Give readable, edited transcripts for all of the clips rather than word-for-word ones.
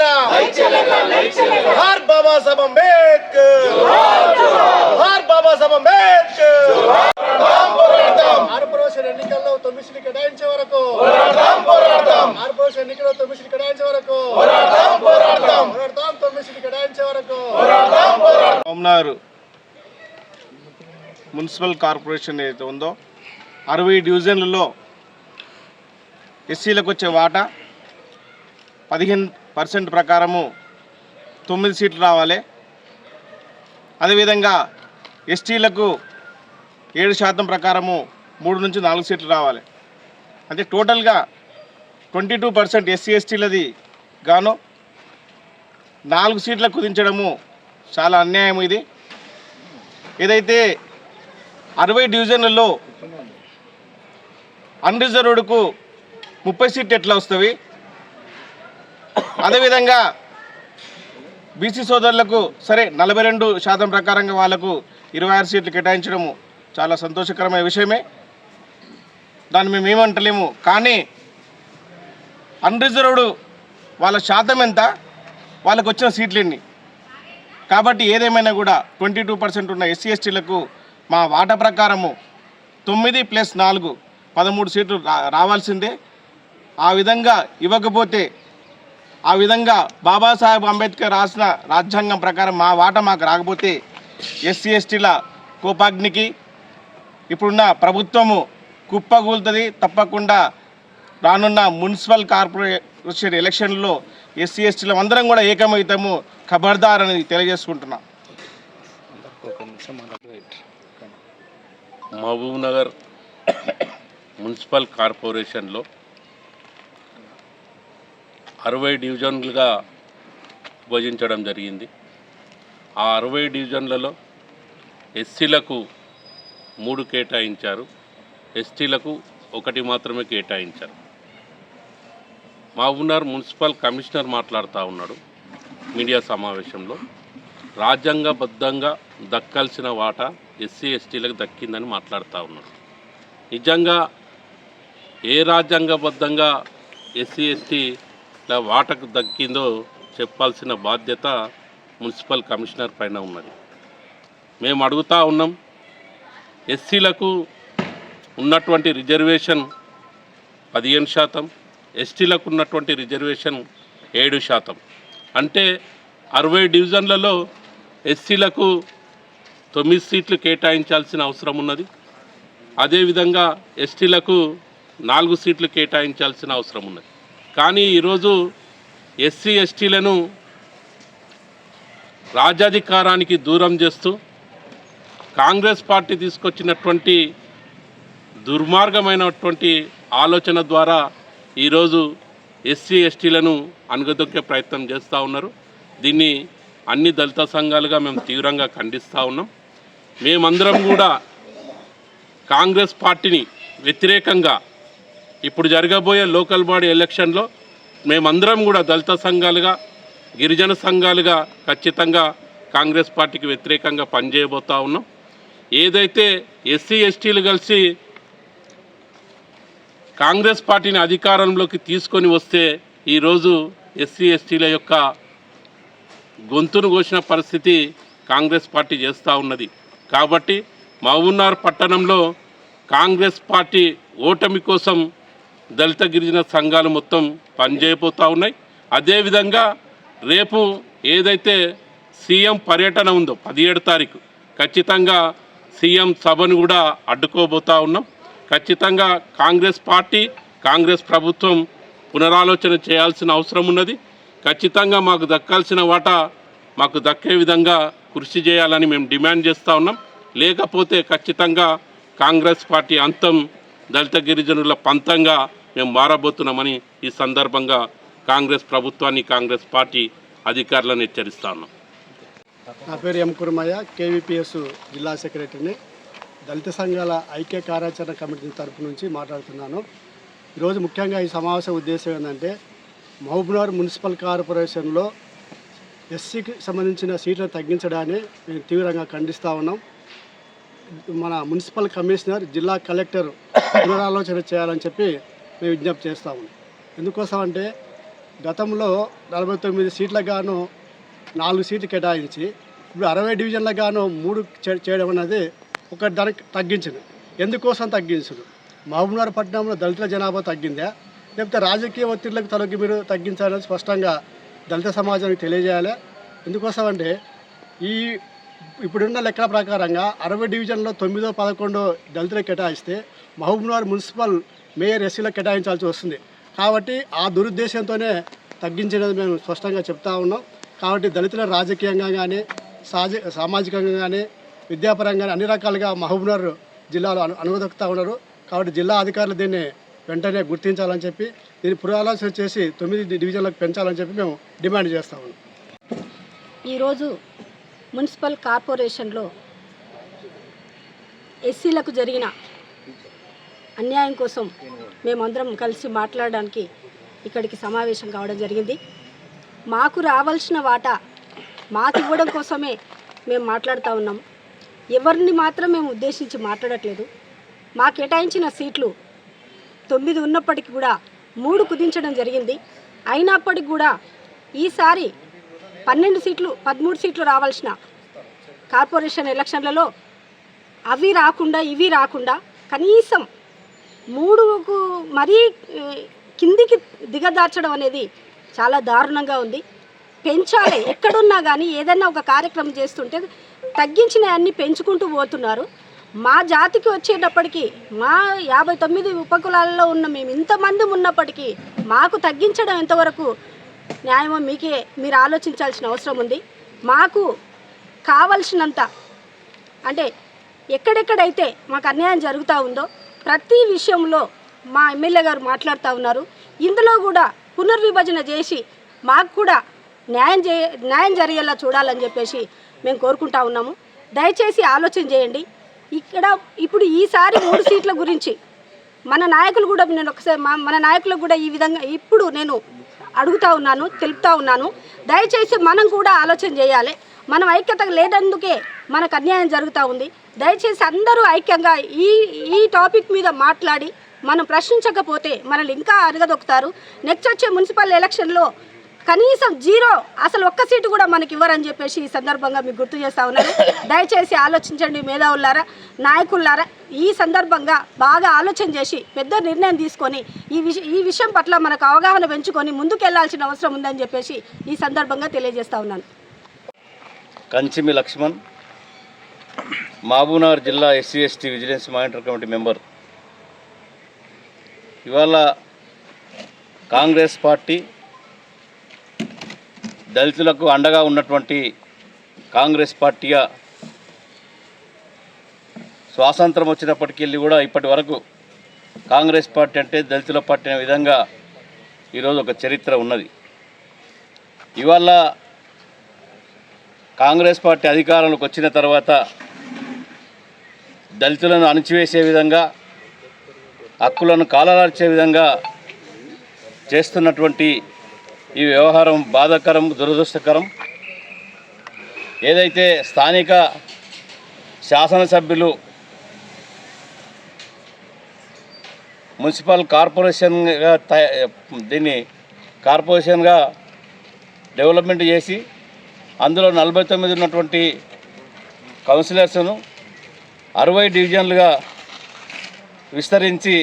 हर बाबा साहब अम्बेडकर, हर बाबा Saheb Ambedkar. Corporation ఎన్నికల్లో 9 సీట్లు కేటాయించే వరకు కార్పొరేషన్ ఎన్నికల్లో 9 సీట్లు కేటాయించే వరకు పోరాడతాం 9 సీట్లు కేటాయించే వరకు మహబూబ్నగర్ మున్సిపల్ కార్పొరేషన్ ఏదైతే ఉందో 60 డివిజన్లలో ఎస్సీలకు వచ్చే వాటా 15% ప్రకారము 9 సీట్లు రావాలి. అదేవిధంగా ఎస్టీలకు 7% ప్రకారము 3 నుంచి 4 సీట్లు రావాలి. అంటే టోటల్గా 22% ఎస్సీ ఎస్టీలది గాను 4 సీట్లకు కుదించడము చాలా అన్యాయం. ఇది ఏదైతే 60 డివిజన్లలో అన్రిజర్వ్డ్కు 30 సీట్లు ఎట్లా వస్తాయి, అదేవిధంగా బీసీ సోదరులకు సరే 42% ప్రకారంగా వాళ్ళకు 26 సీట్లు కేటాయించడము చాలా సంతోషకరమైన విషయమే, దాన్ని మేము ఏమంటలేము. కానీ అన్రిజర్వ్డ్ వాళ్ళ శాతం ఎంత, వాళ్ళకు వచ్చిన సీట్లు ఎన్ని? కాబట్టి ఏదేమైనా కూడా 22% ఉన్న ఎస్సీ ఎస్టీలకు మా వాటా ప్రకారము 9 + 4 13 సీట్లు రావాల్సిందే. ఆ విధంగా ఇవ్వకపోతే, ఆ విధంగా బాబాసాహెబ్ అంబేద్కర్ రాసిన రాజ్యాంగం ప్రకారం మా వాటా మాకు రాకపోతే ఎస్సీ ఎస్టీల కోపాగ్నికి ఇప్పుడున్న ప్రభుత్వము కుప్పగూలుతుంది. తప్పకుండా రానున్న మున్సిపల్ కార్పొరేషన్ ఎలక్షన్లో ఎస్సీ ఎస్టీలు అందరం కూడా ఏకమవుతాము, ఖబర్దార్ అనేది తెలియజేసుకుంటున్నాం. మహబూబ్నగర్ మున్సిపల్ కార్పొరేషన్లో 60 డివిజన్లుగా విభజించడం జరిగింది. ఆ 60 డివిజన్లలో ఎస్సీలకు 3 కేటాయించారు, ఎస్టీలకు 1 మాత్రమే కేటాయించారు. మహబూబ్నగర్ మున్సిపల్ కమిషనర్ మాట్లాడుతూ ఉన్నాడు మీడియా సమావేశంలో. రాజ్యాంగబద్ధంగా దక్కాల్సిన వాటా ఎస్సీ ఎస్టీలకు దక్కిందని మాట్లాడుతూ ఉన్నాడు. నిజంగా ఏ రాజ్యాంగబద్ధంగా ఎస్సీ ఎస్టీల వాటకు దక్కిందో చెప్పాల్సిన బాధ్యత మున్సిపల్ కమిషనర్ పైన ఉన్నది. మేము అడుగుతూ ఉన్నాం, ఎస్సీలకు ఉన్నటువంటి రిజర్వేషన్ 15%, ఎస్టీలకు ఉన్నటువంటి రిజర్వేషన్ 7%. అంటే 60 డివిజన్లలో ఎస్సీలకు 9 సీట్లు కేటాయించాల్సిన అవసరం ఉన్నది. అదేవిధంగా ఎస్టీలకు 4 సీట్లు కేటాయించాల్సిన అవసరం ఉన్నది. కానీ ఈరోజు ఎస్సీ ఎస్టీలను రాజ్యాధికారానికి దూరం చేస్తూ కాంగ్రెస్ పార్టీ తీసుకొచ్చినటువంటి దుర్మార్గమైనటువంటి ఆలోచన ద్వారా ఈరోజు ఎస్సీ ఎస్టీలను అణగదొక్కే ప్రయత్నం చేస్తూ ఉన్నారు. దీన్ని అన్ని దళిత సంఘాలుగా మేము తీవ్రంగా ఖండిస్తూ ఉన్నాం. మేమందరం కూడా కాంగ్రెస్ పార్టీని వ్యతిరేకంగా ఇప్పుడు జరగబోయే లోకల్ బాడీ ఎలక్షన్లో మేమందరం కూడా దళిత సంఘాలుగా, గిరిజన సంఘాలుగా ఖచ్చితంగా కాంగ్రెస్ పార్టీకి వ్యతిరేకంగా పనిచేయబోతూ ఉన్నాం. ఏదైతే ఎస్సీ ఎస్టీలు కలిసి కాంగ్రెస్ పార్టీని అధికారంలోకి తీసుకొని వస్తే ఈరోజు ఎస్సీ ఎస్టీల యొక్క గొంతును కోసిన పరిస్థితి కాంగ్రెస్ పార్టీ చేస్తూ ఉన్నది. కాబట్టి మహబూబ్నగర్ పట్టణంలో కాంగ్రెస్ పార్టీ ఓటమి కోసం దళిత గిరిజన సంఘాలు మొత్తం పనిచేయబోతూ ఉన్నాయి. అదేవిధంగా రేపు ఏదైతే సీఎం పర్యటన ఉందో 17 తారీఖు ఖచ్చితంగా సీఎం సభను కూడా అడ్డుకోబోతూ ఉన్నాం. ఖచ్చితంగా కాంగ్రెస్ పార్టీ, కాంగ్రెస్ ప్రభుత్వం పునరాలోచన చేయాల్సిన అవసరం ఉన్నది. ఖచ్చితంగా మాకు దక్కాల్సిన వాటా మాకు దక్కే విధంగా కృషి చేయాలని మేము డిమాండ్ చేస్తూ ఉన్నాం. లేకపోతే ఖచ్చితంగా కాంగ్రెస్ పార్టీ అంతం దళిత గిరిజనుల పంతంగా మేము మారబోతున్నామని ఈ సందర్భంగా కాంగ్రెస్ ప్రభుత్వాన్ని, కాంగ్రెస్ పార్టీ అధికారులను హెచ్చరిస్తా ఉన్నాం. నా పేరు ఎం కుర్మయ్య, కేవీపీఎస్ జిల్లా సెక్రటరీని. దళిత సంఘాల ఐక్య కార్యాచరణ కమిటీ తరపు నుంచి మాట్లాడుతున్నాను. ఈరోజు ముఖ్యంగా ఈ సమావేశం ఉద్దేశం ఏంటంటే, మహబూబ్నగర్ మున్సిపల్ కార్పొరేషన్లో ఎస్సీకి సంబంధించిన సీట్లను తగ్గించడాన్ని మేము తీవ్రంగా ఖండిస్తూ ఉన్నాం. మన మున్సిపల్ కమిషనర్, జిల్లా కలెక్టర్ పునరాలోచన చేయాలని చెప్పి మేము విజ్ఞప్తి చేస్తూ ఉన్నాం. ఎందుకోసం అంటే గతంలో 49 సీట్లకు గాను 4 సీట్లు కేటాయించి ఇప్పుడు 60 డివిజన్లకు గాను 3 చేయడం అనేది ఒక దానికి తగ్గించింది. ఎందుకోసం తగ్గించదు? మహబూబ్నగర్ పట్టణంలో దళితుల జనాభా తగ్గిందా, లేకపోతే రాజకీయ ఒత్తిళ్లకు తలకి మీరు తగ్గించాలని స్పష్టంగా దళిత సమాజానికి తెలియజేయాలి. ఎందుకోసం అంటే ఇప్పుడున్న లెక్కల ప్రకారంగా 60 డివిజన్లో 9, 11 దళితులకు కేటాయిస్తే మహబూబ్నగర్ మున్సిపల్ మేయర్ ఎస్సీలకు కేటాయించాల్సి వస్తుంది. కాబట్టి ఆ దురుద్దేశంతోనే తగ్గించినది మేము స్పష్టంగా చెప్తా ఉన్నాం. కాబట్టి దళితుల రాజకీయంగా కానీ సామాజికంగా కానీ విద్యాపరంగా అన్ని రకాలుగా మహబూబ్నగర్ జిల్లాలో అనువదొక్కుతూ ఉన్నారు. కాబట్టి జిల్లా అధికారులు దీన్ని వెంటనే గుర్తించాలని చెప్పి దీన్ని పునరాలోచన చేసి 9 డివిజన్లకు పెంచాలని చెప్పి మేము డిమాండ్ చేస్తా ఉన్నాం. ఈరోజు మున్సిపల్ కార్పొరేషన్లో ఎస్సీలకు జరిగిన అన్యాయం కోసం మేమందరం కలిసి మాట్లాడడానికి ఇక్కడికి సమావేశం కావడం జరిగింది. మాకు రావాల్సిన వాటా మాకు ఇవ్వడం కోసమే మేము మాట్లాడుతూ ఉన్నాం. ఎవరిని మాత్రం మేము ఉద్దేశించి మాట్లాడట్లేదు. మా కేటాయించిన సీట్లు 9 ఉన్నప్పటికీ కూడా 3 కుదించడం జరిగింది. అయినప్పటికీ కూడా ఈసారి 12 సీట్లు 13 సీట్లు రావాల్సిన కార్పొరేషన్ ఎలక్షన్లలో అవి రాకుండా ఇవి రాకుండా కనీసం 3కు మరీ కిందికి దిగదార్చడం అనేది చాలా దారుణంగా ఉంది. పెంచాలి. ఎక్కడున్నా కానీ ఏదైనా ఒక కార్యక్రమం చేస్తుంటే తగ్గించిన అన్ని పెంచుకుంటూ పోతున్నారు. మా జాతికి వచ్చేటప్పటికి మా 59 ఉపకులాలలో ఉన్న మేము ఇంతమంది ఉన్నప్పటికీ మాకు తగ్గించడం ఎంతవరకు న్యాయమో మీరు ఆలోచించాల్సిన అవసరం ఉంది. మాకు కావలసినంత అంటే ఎక్కడెక్కడైతే మాకు అన్యాయం జరుగుతూ ఉందో ప్రతి విషయంలో మా ఎమ్మెల్యే గారు మాట్లాడుతూ ఉన్నారు. ఇందులో కూడా పునర్విభజన చేసి మాకు కూడా న్యాయం జరిగేలా చూడాలని చెప్పేసి మేము కోరుకుంటా ఉన్నాము. దయచేసి ఆలోచన చేయండి. ఇప్పుడు ఈసారి 3 సీట్ల గురించి మన నాయకులు కూడా నేను ఒకసారి మన నాయకులకు కూడా ఈ విధంగా ఇప్పుడు నేను అడుగుతూ ఉన్నాను, తెలుపుతా ఉన్నాను. దయచేసి మనం కూడా ఆలోచన చేయాలి. మనం ఐక్యత లేనందుకే మనకు అన్యాయం జరుగుతూ ఉంది. దయచేసి అందరూ ఐక్యంగా ఈ టాపిక్ మీద మాట్లాడి మనం ప్రశ్నించకపోతే మనల్ని ఇంకా అరగదొక్కుతారు. నెక్స్ట్ వచ్చే మున్సిపల్ ఎలక్షన్లో కనీసం 0 అసలు ఒక్క సీటు కూడా మనకి ఇవ్వరని చెప్పేసి ఈ సందర్భంగా మీకు గుర్తు చేస్తూ ఉన్నారు. దయచేసి ఆలోచించండి మేధావులారా, నాయకులారా. ఈ సందర్భంగా బాగా ఆలోచన చేసి పెద్ద నిర్ణయం తీసుకొని ఈ విషయం పట్ల మనకు అవగాహన పెంచుకొని ముందుకెళ్లాల్సిన అవసరం ఉందని చెప్పేసి ఈ సందర్భంగా తెలియజేస్తూ ఉన్నాను. కంచిమి లక్ష్మణ్, మహబూబ్నగర్ జిల్లా SC ST vigilance monitor committee member. ఇవాళ కాంగ్రెస్ పార్టీ దళితులకు అండగా ఉన్నటువంటి కాంగ్రెస్ పార్టీగా స్వాతంత్రం వచ్చినప్పటికీ కూడా ఇప్పటి వరకు కాంగ్రెస్ పార్టీ అంటే దళితుల పార్టీ అనే విధంగా ఈరోజు ఒక చరిత్ర ఉన్నది. ఇవాళ కాంగ్రెస్ పార్టీ అధికారంలోకి వచ్చిన తర్వాత దళితులను అణిచివేసే విధంగా, హక్కులను కాలరార్చే విధంగా చేస్తున్నటువంటి ఈ వ్యవహారం బాధాకరం, దురదృష్టకరం. ఏదైతే స్థానిక శాసనసభ్యులు మున్సిపల్ కార్పొరేషన్గా దీన్ని కార్పొరేషన్గా డెవలప్మెంట్ చేసి అందులో 49 ఉన్నటువంటి కౌన్సిలర్స్ను 60 డివిజన్లుగా విస్తరించి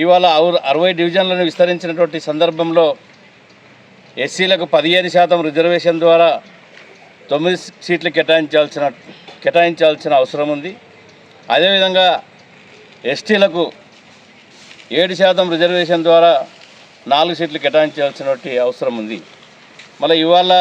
ఇవాళ 60 డివిజన్లను విస్తరించినటువంటి సందర్భంలో ఎస్సీలకు 15% రిజర్వేషన్ ద్వారా 9 సీట్లు కేటాయించాల్సిన అవసరం ఉంది. అదేవిధంగా ఎస్టీలకు 7% రిజర్వేషన్ ద్వారా 4 సీట్లు కేటాయించాల్సినటువంటి అవసరం ఉంది. మళ్ళీ ఇవాళ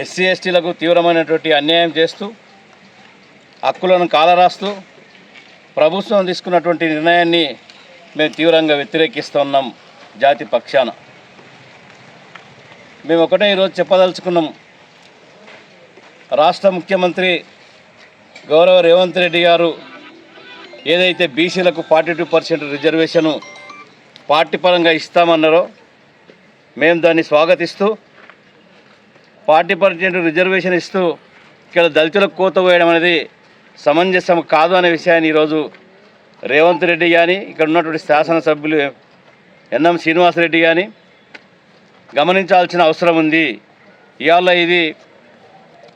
ఎస్సీ ఎస్టీలకు తీవ్రమైనటువంటి అన్యాయం చేస్తూ, హక్కులను కాలరాస్తూ ప్రభుత్వం తీసుకున్నటువంటి నిర్ణయాన్ని మేము తీవ్రంగా వ్యతిరేకిస్తున్నాం. జాతి పక్షాన మేము ఒకటే ఈరోజు చెప్పదలుచుకున్నాం. రాష్ట్ర ముఖ్యమంత్రి గౌరవ రేవంత్ రెడ్డి గారు ఏదైతే బీసీలకు 42% రిజర్వేషను పార్టీ పరంగా ఇస్తామన్నారో మేము దాన్ని స్వాగతిస్తూ 40% రిజర్వేషన్ ఇస్తూ ఇక్కడ దళితులకు కోత వేయడం అనేది సమంజసం కాదు అనే విషయాన్ని ఈరోజు రేవంత్ రెడ్డి కానీ ఇక్కడ ఉన్నటువంటి శాసనసభ్యులు ఎన్ఎం శ్రీనివాసరెడ్డి కానీ గమనించాల్సిన అవసరం ఉంది. ఇవాళ ఇది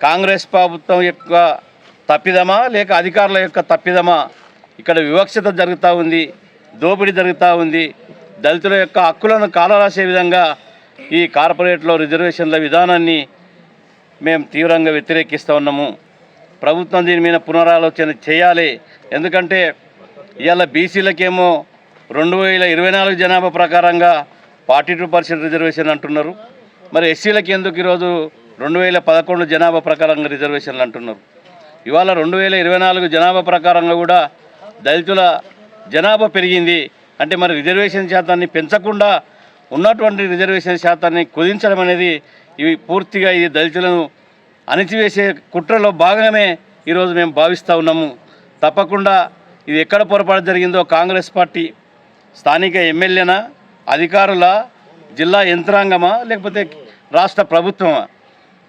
కాంగ్రెస్ ప్రభుత్వం యొక్క తప్పిదమా లేక అధికారుల యొక్క తప్పిదమా? ఇక్కడ వివక్షత జరుగుతూ ఉంది, దోపిడీ జరుగుతూ ఉంది. దళితుల యొక్క హక్కులను కాలరాసే విధంగా ఈ కార్పొరేట్లో రిజర్వేషన్ల విధానాన్ని మేము తీవ్రంగా వ్యతిరేకిస్తూ ఉన్నాము. ప్రభుత్వం దీని మీద పునరాలోచన చేయాలి. ఎందుకంటే ఇవాళ బీసీలకేమో 2024 జనాభా ప్రకారంగా 42% రిజర్వేషన్ అంటున్నారు. మరి ఎస్సీలకి ఎందుకు ఈరోజు 2011 జనాభా ప్రకారంగా రిజర్వేషన్లు అంటున్నారు? ఇవాళ 2024 జనాభా ప్రకారంగా కూడా దళితుల జనాభా పెరిగింది అంటే మరి రిజర్వేషన్ శాతాన్ని పెంచకుండా ఉన్నటువంటి రిజర్వేషన్ శాతాన్ని కుదించడం అనేది ఇవి పూర్తిగా ఇది దళితులను అణిచివేసే కుట్రలో భాగమే ఈరోజు మేము భావిస్తూ ఉన్నాము. తప్పకుండా ఇది ఎక్కడ పొరపాటు జరిగిందో కాంగ్రెస్ పార్టీ స్థానిక ఎమ్మెల్యేనా, అధికారుల, జిల్లా యంత్రాంగమా, లేకపోతే రాష్ట్ర ప్రభుత్వమా?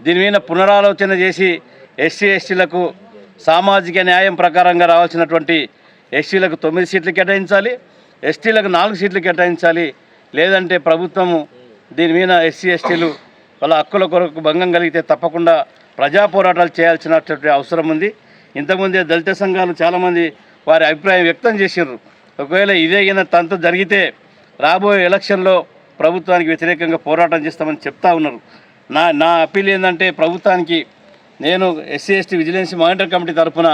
దీని మీద పునరాలోచన చేసి ఎస్సీలకు సామాజిక న్యాయం ప్రకారంగా రావాల్సినటువంటి ఎస్సీలకు 9 సీట్లు కేటాయించాలి, ఎస్టీలకు 4 సీట్లు కేటాయించాలి. లేదంటే ప్రభుత్వము దీని మీద ఎస్సీలు వాళ్ళ హక్కుల కొరకు భంగం కలిగితే తప్పకుండా ప్రజా పోరాటాలు చేయాల్సినటువంటి అవసరం ఉంది. ఇంతకుముందే దళిత సంఘాలు చాలామంది వారి అభిప్రాయం వ్యక్తం చేశారు. ఒకవేళ ఇదే తంతు జరిగితే రాబోయే ఎలక్షన్లో ప్రభుత్వానికి వ్యతిరేకంగా పోరాటం చేస్తామని చెప్తా ఉన్నారు. నా అప్పీల్ ఏంటంటే ప్రభుత్వానికి నేను SC ST vigilance monitor committee తరఫున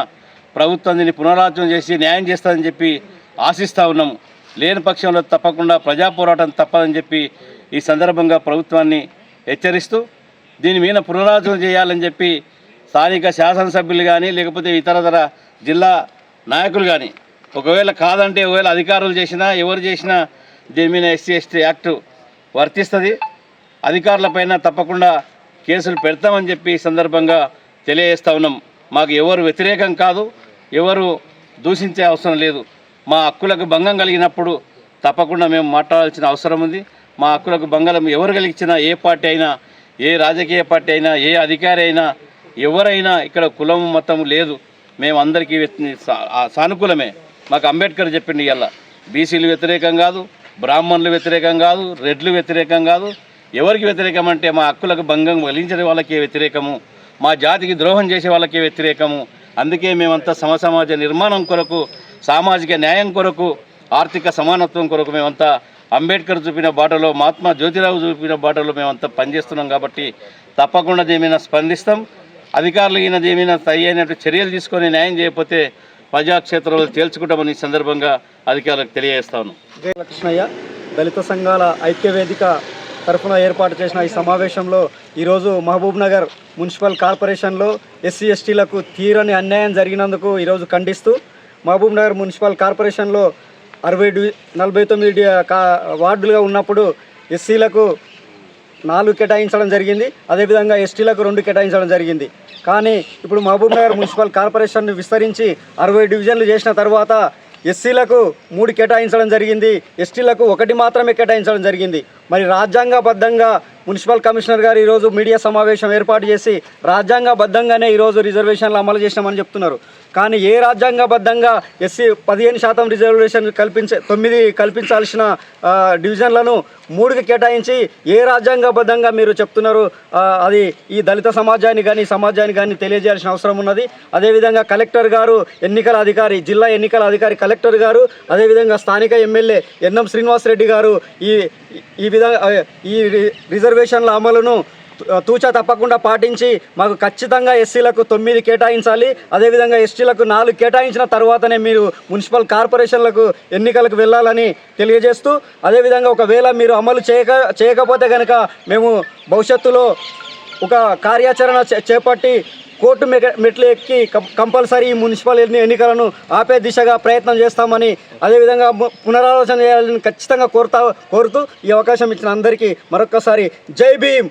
ప్రభుత్వం దీన్ని పునరాలోచన చేసి న్యాయం చేస్తుందని చెప్పి ఆశిస్తూ ఉన్నాము. లేని పక్షంలో తప్పకుండా ప్రజా పోరాటం తప్పదని చెప్పి ఈ సందర్భంగా ప్రభుత్వాన్ని హెచ్చరిస్తూ దీని మీద పునరాలోచన చేయాలని చెప్పి స్థానిక శాసనసభ్యులు కానీ లేకపోతే ఇతరతర జిల్లా నాయకులు కానీ ఒకవేళ కాదంటే ఒకవేళ అధికారులు చేసినా ఎవరు చేసినా దీని మీద ఎస్సీ ఎస్టీ యాక్ట్ వర్తిస్తుంది. అధికారులపైన తప్పకుండా కేసులు పెడతామని చెప్పి ఈ సందర్భంగా తెలియజేస్తూ ఉన్నాం. మాకు ఎవరు వ్యతిరేకం కాదు, ఎవరు దూషించే అవసరం లేదు. మా హక్కులకు భంగం కలిగినప్పుడు తప్పకుండా మేము మాట్లాడాల్సిన అవసరం ఉంది. మా హక్కులకు భంగం ఎవరు కలిగించినా, ఏ పార్టీ అయినా, ఏ రాజకీయ పార్టీ అయినా, ఏ అధికారి అయినా, ఎవరైనా ఇక్కడ కులం మతం లేదు, మేము అందరికీ సానుకూలమే. మాకు అంబేద్కర్ చెప్పింది ఇవాళ బీసీలు వ్యతిరేకం కాదు, బ్రాహ్మణులు వ్యతిరేకం కాదు, రెడ్లు వ్యతిరేకం కాదు. ఎవరికి వ్యతిరేకం అంటే మా హక్కులకు భంగం కలిగించే వాళ్ళకే వ్యతిరేకము, మా జాతికి ద్రోహం చేసే వాళ్ళకే వ్యతిరేకము. అందుకే మేమంతా సమసమాజ నిర్మాణం కొరకు, సామాజిక న్యాయం కొరకు, ఆర్థిక సమానత్వం కొరకు మేమంతా అంబేద్కర్ చూపిన బాటలో, మహాత్మా జ్యోతిరావు చూపిన బాటలో మేమంతా పనిచేస్తున్నాం. కాబట్టి తప్పకుండా దీని స్పందిస్తాం. అధికారులు ఈయనది ఏమైనా సరైనట్టు చర్యలు తీసుకొని న్యాయం చేయకపోతే ప్రజాక్షేత్రంలో తేల్చుకుంటామని ఈ సందర్భంగా అధికారులకు తెలియజేస్తాను. కృష్ణయ్య, దళిత సంఘాల ఐక్యవేదిక తరఫున ఏర్పాటు చేసిన ఈ సమావేశంలో ఈరోజు మహబూబ్నగర్ మున్సిపల్ కార్పొరేషన్లో ఎస్సీ ఎస్టీలకు తీరని అన్యాయం జరిగినందుకు ఈరోజు ఖండిస్తూ మహబూబ్నగర్ మున్సిపల్ కార్పొరేషన్లో 49 వార్డులుగా ఉన్నప్పుడు ఎస్సీలకు 4 కేటాయించడం జరిగింది, అదేవిధంగా ఎస్టీలకు 2 కేటాయించడం జరిగింది. కానీ ఇప్పుడు మహబూబ్నగర్ మున్సిపల్ కార్పొరేషన్ను విస్తరించి 60 డివిజన్లు చేసిన తర్వాత ఎస్సీలకు 3 కేటాయించడం జరిగింది, ఎస్టీలకు 1 మాత్రమే కేటాయించడం జరిగింది. మరి రాజ్యాంగబద్ధంగా మున్సిపల్ కమిషనర్ గారు ఈరోజు మీడియా సమావేశం ఏర్పాటు చేసి రాజ్యాంగబద్ధంగానే ఈరోజు రిజర్వేషన్లు అమలు చేసినామని చెప్తున్నారు. కానీ ఏ రాజ్యాంగబద్ధంగా ఎస్సీ 15% రిజర్వేషన్ 9 కల్పించాల్సిన డివిజన్లను 3కి కేటాయించి ఏ రాజ్యాంగబద్ధంగా మీరు చెప్తున్నారు? అది ఈ దళిత సమాజాన్ని కానీ తెలియజేయాల్సిన అవసరం ఉన్నది. అదేవిధంగా కలెక్టర్ గారు, ఎన్నికల అధికారి, జిల్లా ఎన్నికల అధికారి కలెక్టర్ గారు, అదేవిధంగా స్థానిక ఎమ్మెల్యే ఎన్ఎం శ్రీనివాసరెడ్డి గారు ఈ విధంగా ఈ రిజర్వేషన్ల అమలును తూచా తప్పకుండా పాటించి మాకు ఖచ్చితంగా ఎస్సీలకు 9 కేటాయించాలి, అదేవిధంగా ఎస్టీలకు 4 కేటాయించిన తర్వాతనే మీరు మున్సిపల్ కార్పొరేషన్లకు ఎన్నికలకు వెళ్ళాలని తెలియజేస్తూ, అదేవిధంగా ఒకవేళ మీరు అమలు చేయకపోతే కనుక మేము భవిష్యత్తులో ఒక కార్యాచరణ చేపట్టి కోర్టు మెట్లు ఎక్కి కంపల్సరీ ఈ మున్సిపల్ ఎన్నికలను ఆపే దిశగా ప్రయత్నం చేస్తామని, అదేవిధంగా పునరాలోచన చేయాలని ఖచ్చితంగా కోరుతూ ఈ అవకాశం ఇచ్చిన అందరికీ మరొక్కసారి జై భీమ్.